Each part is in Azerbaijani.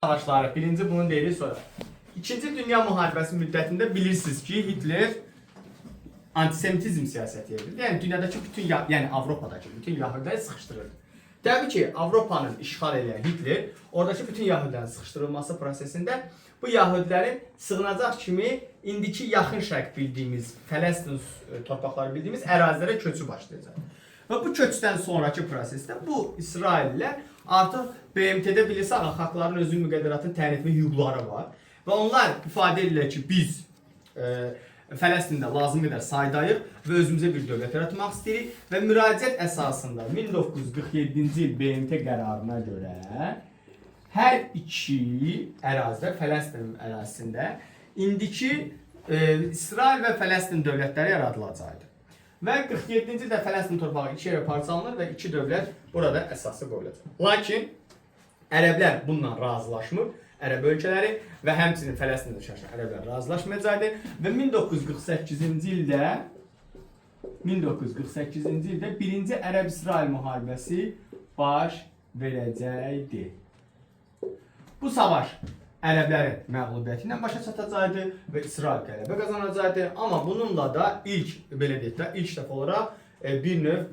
Savaşları. Birinci bunu deyirik sonra. İkinci Dünya Müharibəsi müddətində bilirsiniz ki, Hitler antisemitizm siyasəti edirdi. Yəni dünyadakı bütün, yəni Avropadakı bütün Yahudiləri sıxışdırırdı. Təbii ki, Avropanın işğal edən Hitler oradakı bütün Yahudilərin sıxışdırılması prosesində bu Yahudilərin sığınacaq kimi indiki yaxın şərq bildiyimiz, Fələstin torpaqları bildiyimiz ərazilərə köçü başlayacaq. Və bu köçdən sonraki prosesdə bu İsraillilər artıq BMT-də bilirsə xalqların özünün müqəddəratını təyin etmə hüquqları var. Və onlar ifadə edirlər ki, biz Fələstində lazım qədər saydayıq və özümüzə bir dövlət yaratmaq istəyirik və müraciət əsasında 1947-ci il BMT qərarına görə hər iki ərazidə, Fələstin ərazisində indiki İsrail və Fələstin dövlətləri yaradılacaqdır. Və 47-ci ildə Fələstin torpağı iki yerə parçalanır və iki dövlət burada əsası qoyulacaq. Lakin ərəblər bununla razılaşmır. Ərəb ölkələri və həmçinin Fələstində yaşayan ərəblər razılaşmayacaqdır və 1948-ci ildə birinci Ərəb-İsrail müharibəsi baş verəcəkdi. Bu savaş ərəblərin məğlubiyyəti ilə başa çatacaqdı və İsrail qələbə qazanacaqdı. Amma bununla da ilk dəfə olaraq bir növ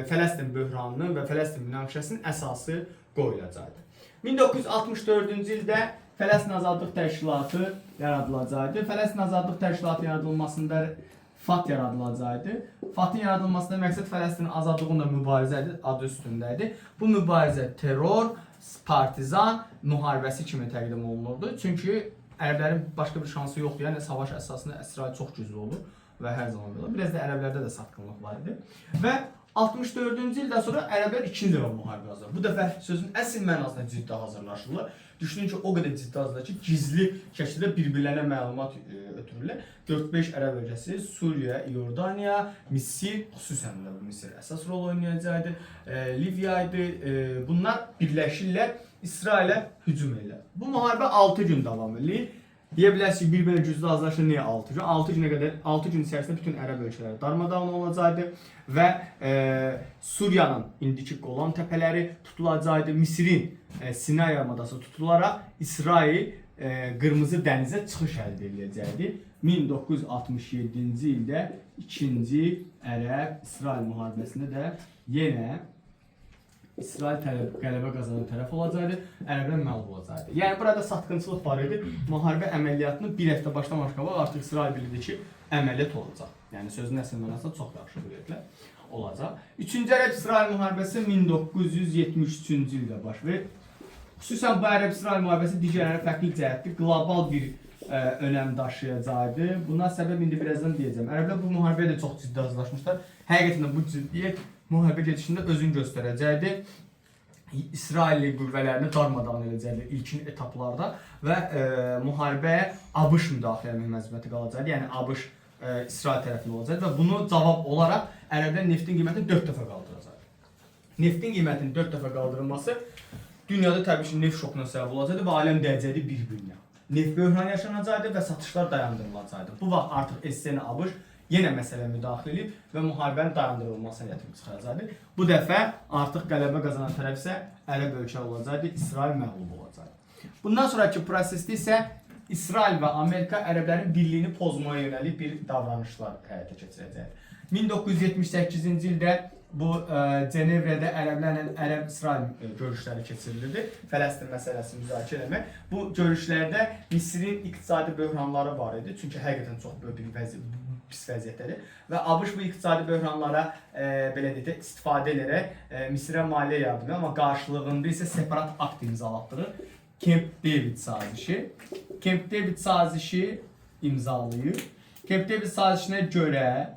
Fələstin böhranının və Fələstin münaqişəsinin əsası qoyulacaqdı. 1964-cü ildə Fələstin Azadlıq Təşkilatı yaradılacaqdı. Fələstin Azadlıq Təşkilatı yaradılmasında FAT yaradılacaqdı. FAT-ın yaradılmasında məqsəd Fələstinin azadlığında mübarizə adı üstündəydi. Bu mübarizə terror, partizan müharibəsi kimi təqdim olunurdu. Çünki ərəblərin başqa bir şansı yoxdur. Yəni savaş əsasında İsrail çox güclü olur və hər zaman belə. Biraz da ərəblərdə də satqınlıq var idi. Və 64-cü ildən sonra ərəblər ikinci dəfə müharibə hazırlar. Bu dəfə sözün əsl mənasında ciddi hazırlaşırlar. Düşünün ki, o qədər ciddi hazırlar ki, gizli şəkildə bir-birlərinə məlumat ötürürlər. 4-5 ərəb ölkəsi, Suriya, İordaniya, Misir, xüsusən də Misir əsas rol oynayacaqdı. Liviya idi. Bunlar birləşirlər, İsrailə hücum edirlər. Bu müharibə 6 gün davam edir. Deyə bilərsiniz ki, bir-birə güclü hazırlaşır. Niyə 6 gün? 6 gün içərisində bütün ərəb ölkələri darmadağın olacaqdı və Suriyanın indiki Qolan təpələri tutulacaqdı. Misirin Sinay yarımadası tutularaq İsrail Qırmızı dənizə çıxış əldə edəcəkdi. 1967-ci ildə 2-ci Ərəb-İsrail müharibəsində də yenə İsrail qələbə qazanan tərəf olacaqdı, ərəblər məğlub olacaqdı. Yəni burada satqınçılıq var idi. Müharibə əməliyyatını bir həftə başlamış qabaq artıq İsrail bilirdi ki, əməliyyat olacaq. Yəni sözün əsl mənasında çox yaxşı bilirdilər olacaq. 3-cü Ərəb-İsrail müharibəsi 1973-cü ildə baş verir. Xüsusən bu Ərəb-İsrail müharibəsi digərləri fərqli cəhətdir, qlobal bir önəm daşıyacaqdı. Buna səbəb indi birazdan deyəcəm. Ərəblər bu müharibəyə də çox ciddi hazırlaşmışlar. Həqiqətən bu ciddiyyət müharibə gedişində özünü göstərəcəkdi. İsrailli qüvvələrini darmadağın edəcəkdi ilkin etaplarda və müharibəyə ABŞ müdaxilə məhməziyyəti qalacaqdı. Yəni ABŞ İsrail tərəfində olacaqdı və bunu cavab olaraq ərəblər neftin qiymətini 4 dəfə qaldıracaqdı. Neftin qiymətinin 4 dəfə qaldırılması dünyada təbii ki, neft şokuna səbəb olacaqdı və aləm dəyəcəkdi bir-birinə. Neft böhranı yaşanacaqdı və satışlar dayandırılacaqdı. Bu vaxt artıq SSR ABŞ yenə məsələ müdaxilə edib və müharibənin dayandırılmasına gətirib çıxaracaqdı. Bu dəfə artıq qələbə qazanan tərəf isə ərəb ölkələri olacaqdı, İsrail məğlub olacaqdı. Bundan sonraki prosesdə isə İsrail və Amerika ərəblərin birliyini pozmaya yönəlik bir davranışlar həyata keçirəcəkdir. 1978-ci ildə bu Cenevrədə ərəblərlə Ərəb-İsrail görüşləri keçirilirdi. Fələstin məsələsini müzakirə etmək. Bu görüşlərdə Misirin iqtisadi böhranları var idi. Çünki həqiqətən çox böyük bir pis vəziyyətləri və ABŞ bu iqtisadi böhranlara belə deyək də istifadə edərək Misirə maliyyə yardımı, amma qarşılığında isə separat akt imzalatdığı Camp David sazişi. Camp David sazişi imzalayır. Camp David sazişinə görə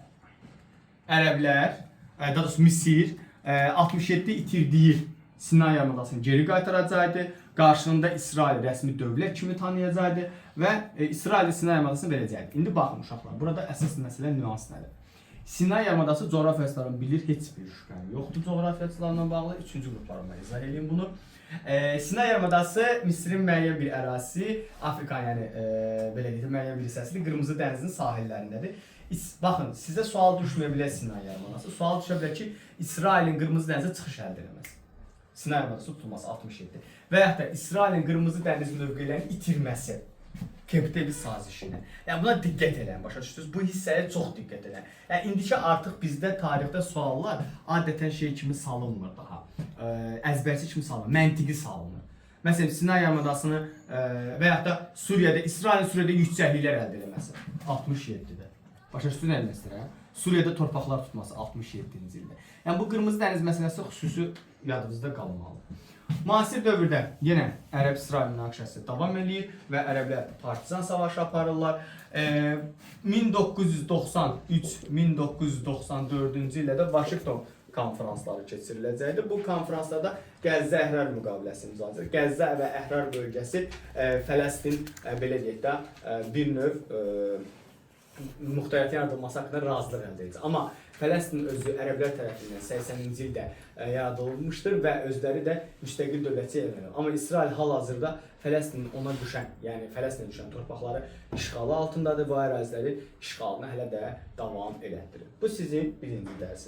ərəblər, daha doğrusu Misir 67-də itirdiyi Sinay yarımadasını geri qaytaracaqdı. Qarşılığında İsrail rəsmi dövlət kimi tanıyacaqdı və İsrail Sinay yarımadasını verəcəkdi. İndi baxın uşaqlar, burada əsas məsələ nüans nədir? Sinay yarımadası coğrafiyaçıların bilir, heç bir şübhə yoxdur coğrafiyaçılarla bağlı. 3-cü qruplarıma izah edeyim bunu. Sinay yarımadası Misirin müəyyən bir ərazisi, Afrika, yəni belə deyək, müəyyən bir hissəsidir, Qırmızı dənizinin sahillərindədir. Baxın, sizə sual düşməyə bilər Sinay yarımadası. Sual düşə bilər ki, İsrailin Qırmızı dənizə çıxış əldə edəməz. Sinay yarımadası tutulması 67. Və yaxud da İsrailin Qırmızı dəniz mövqelərinin itirməsi. Kempte bir sazişinə. Yəni buna diqqət edin, başa düşdünüz? Bu hissəyə çox diqqət edin. Yəni indiki artıq bizdə tarixdə suallar adətən şey kimi salınmır daha. Əzbərçi kimi salınmır, məntiqi salınır. Məsələn, Sinay yarımadasını və yaxud da Suriyada, İsrailin Suriyada yüksəkliklər əldə etməsi 67-də. Başa düşdünüz nə demək istəyirəm? Suriyada torpaqlar tutması 67-ci ildə. Yəni bu Qırmızı dəniz məsələsi xüsusi yadınızda qalmalı. Müasir dövrdə yenə Ərəb-İsrail münaqişəsi davam edir və ərəblər partizan savaşı aparırlar. 1993-1994-cü ildə də Vaşinqton konferansları keçiriləcəkdir. Bu konferanslarda Qəzza Əhrar müqaviləsi imzalanacaq. Qəzza və Əhrar bölgəsi Fələstin belə deyək də bir növ müxtəlifin yaradılması haqqında razılıq əldə edəcək. Amma Fələstin özü ərəblər tərəfindən 80-ci ildə yaradılmışdır və özləri də müstəqil dövlətçi elanır. Amma İsrail hal-hazırda Fələstinin ona düşən, yəni Fələstinə düşən torpaqları işğalı altındadır. Bu əraziləri işğalını hələ də davam elətdirir. Bu sizin birinci dərsidir.